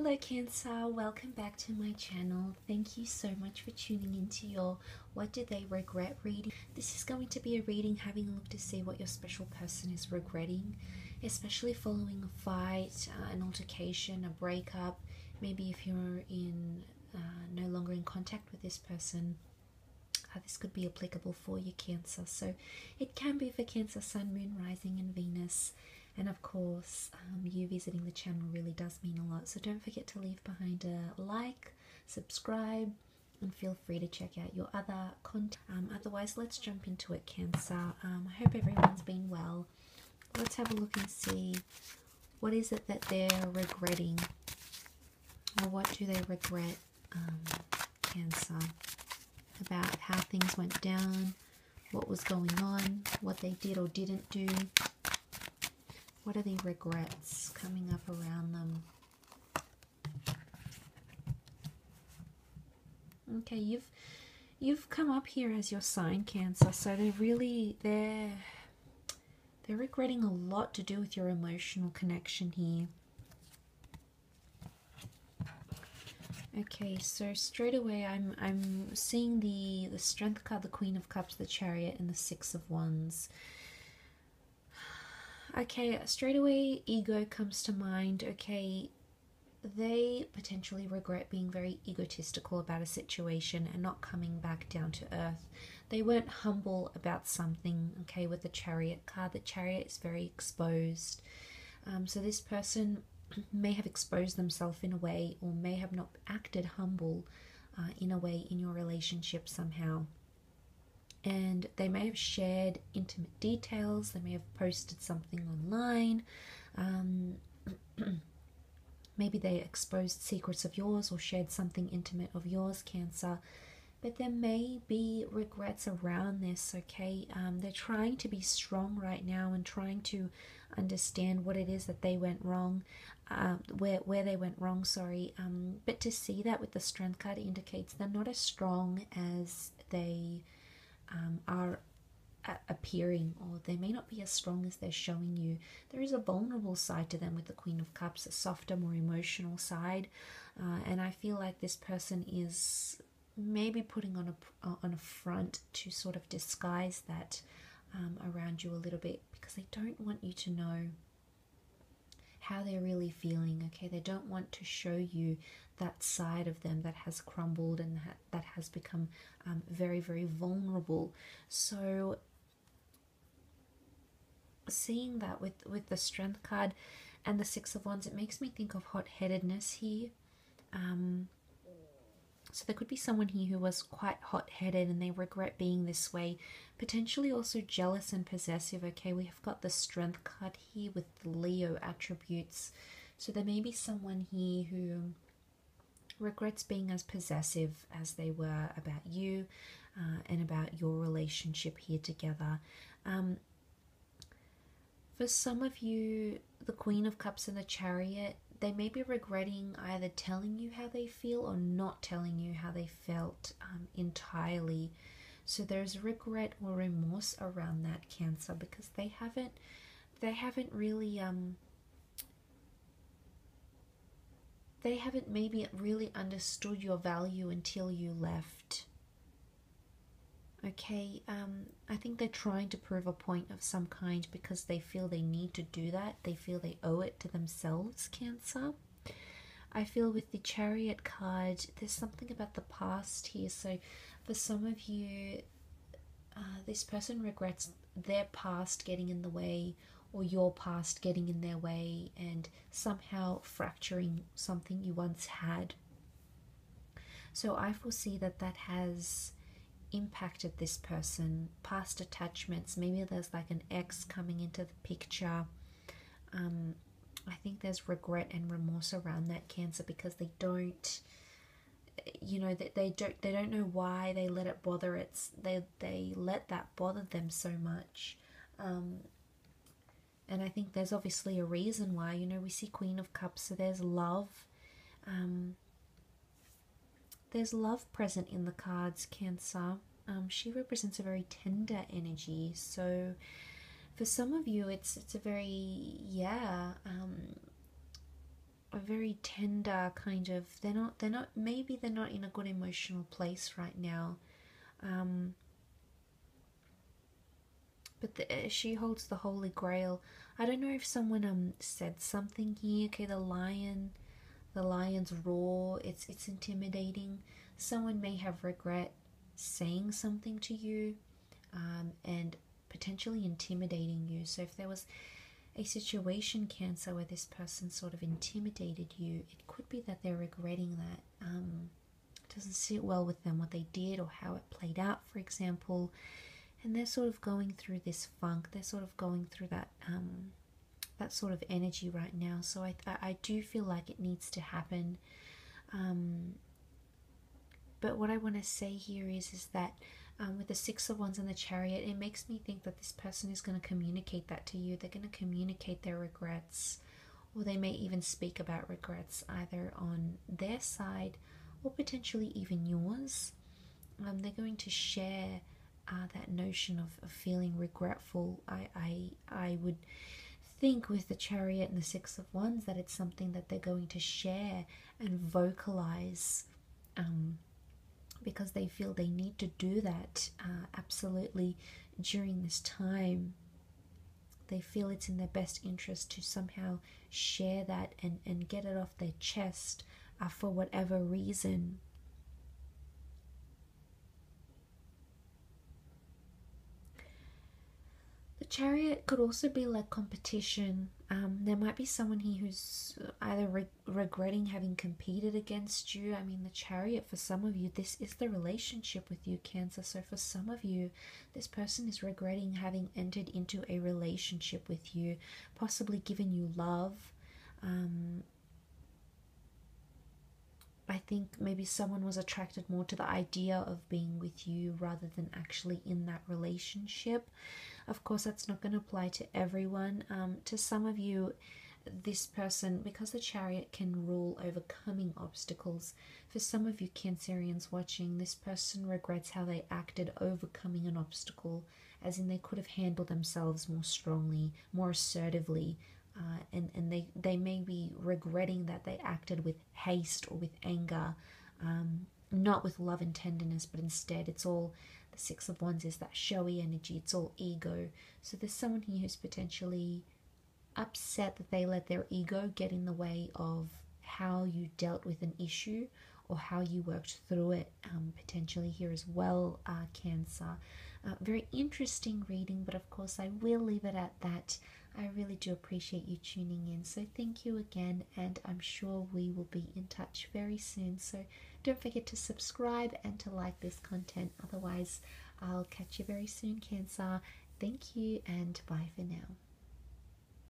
Hello Cancer, welcome back to my channel. Thank you so much for tuning into your What Do They Regret reading. This is going to be a reading having a look to see what your special person is regretting, especially following a fight, an altercation, a breakup. Maybe if you're in no longer in contact with this person, this could be applicable for you, Cancer. So it can be for Cancer, Sun, Moon, Rising and Venus. And of course, you visiting the channel really does mean a lot. So don't forget to leave behind a like, subscribe, and feel free to check out your other content. Otherwise, let's jump into it, Cancer. I hope everyone's been well. Let's have a look and see what is it that they're regretting, or what do they regret, Cancer, about how things went down, what was going on, what they did or didn't do. What are the regrets coming up around them? Okay, you've come up here as your sign, Cancer. So they're regretting a lot to do with your emotional connection here. Okay, so straight away I'm seeing the Strength card, the Queen of Cups, the Chariot, and the Six of Wands. Okay, straight away ego comes to mind. Okay, they potentially regret being very egotistical about a situation and not coming back down to earth. They weren't humble about something. Okay, with the Chariot card, the Chariot is very exposed. So this person may have exposed themselves in a way, or may have not acted humble in a way in your relationship somehow. And they may have shared intimate details, they may have posted something online, maybe they exposed secrets of yours or shared something intimate of yours, Cancer. But there may be regrets around this, okay? They're trying to be strong right now and trying to understand what it is that they went wrong, where they went wrong, sorry. But to see that with the Strength card indicates they're not as strong as they are appearing, or they may not be as strong as they're showing you. There is a vulnerable side to them with the Queen of Cups, a softer, more emotional side, and I feel like this person is maybe putting on a front to sort of disguise that around you a little bit, because they don't want you to know how they're really feeling. Okay, they don't want to show you that side of them that has crumbled and that has become very, very vulnerable. So seeing that with the Strength card and the Six of Wands, it makes me think of hot-headedness here. So there could be someone here who was quite hot-headed and they regret being this way. Potentially also jealous and possessive. Okay, we have got the Strength card here with the Leo attributes. So there may be someone here who regrets being as possessive as they were about you and about your relationship here together. For some of you, the Queen of Cups and the Chariot, they may be regretting either telling you how they feel or not telling you how they felt entirely. So there's regret or remorse around that, Cancer, because they haven't really they haven't maybe really understood your value until you left. Okay, I think they're trying to prove a point of some kind because they feel they need to do that. They feel they owe it to themselves, Cancer. I feel with the Chariot card, there's something about the past here. So for some of you, this person regrets their past getting in the way, or your past getting in their way and somehow fracturing something you once had. So I foresee that has impacted this person. Past attachments, maybe there's like an ex coming into the picture. I think there's regret and remorse around that, Cancer, because they don't, you know, that they don't know why they let it bother they let that bother them so much. And I think there's obviously a reason why. You know, we see Queen of Cups, so there's love. There's love present in the cards, Cancer. She represents a very tender energy. So for some of you, it's a very, a very tender kind of, maybe they're not in a good emotional place right now. But she holds the Holy Grail. I don't know if someone said something here. Okay, the lion's roar. It's intimidating. Someone may have regret saying something to you, and potentially intimidating you. So if there was a situation, Cancer, where this person sort of intimidated you, it could be that they're regretting that. It doesn't sit well with them what they did or how it played out, for example, and they're sort of going through this funk. They're sort of going through that that sort of energy right now. So I do feel like it needs to happen. But what I want to say here is that with the Six of Wands and the Chariot, it makes me think that this person is going to communicate that to you. They're going to communicate their regrets, or they may even speak about regrets either on their side or potentially even yours. They're going to share that notion of feeling regretful. I would think with the Chariot and the Six of Wands that it's something that they're going to share and vocalize, because they feel they need to do that absolutely during this time. They feel it's in their best interest to somehow share that and get it off their chest for whatever reason. The Chariot could also be like competition. There might be someone here who's either regretting having competed against you. I mean, the Chariot, for some of you, this is the relationship with you, Cancer. So for some of you, this person is regretting having entered into a relationship with you, possibly given you love. I think maybe someone was attracted more to the idea of being with you rather than actually in that relationship. Of course, that's not going to apply to everyone. To some of you, this person, because the Chariot can rule overcoming obstacles, for some of you Cancerians watching, this person regrets how they acted overcoming an obstacle, as in they could have handled themselves more strongly, more assertively, and they may be regretting that they acted with haste or with anger, not with love and tenderness, but instead it's all, the Six of Wands is that showy energy, it's all ego. So there's someone here who's potentially upset that they let their ego get in the way of how you dealt with an issue or how you worked through it, potentially here as well, Cancer. Very interesting reading, but of course I will leave it at that. I really do appreciate you tuning in, so thank you again, and I'm sure we will be in touch very soon. So don't forget to subscribe and to like this content. Otherwise, I'll catch you very soon, Cancer. Thank you, and bye for now.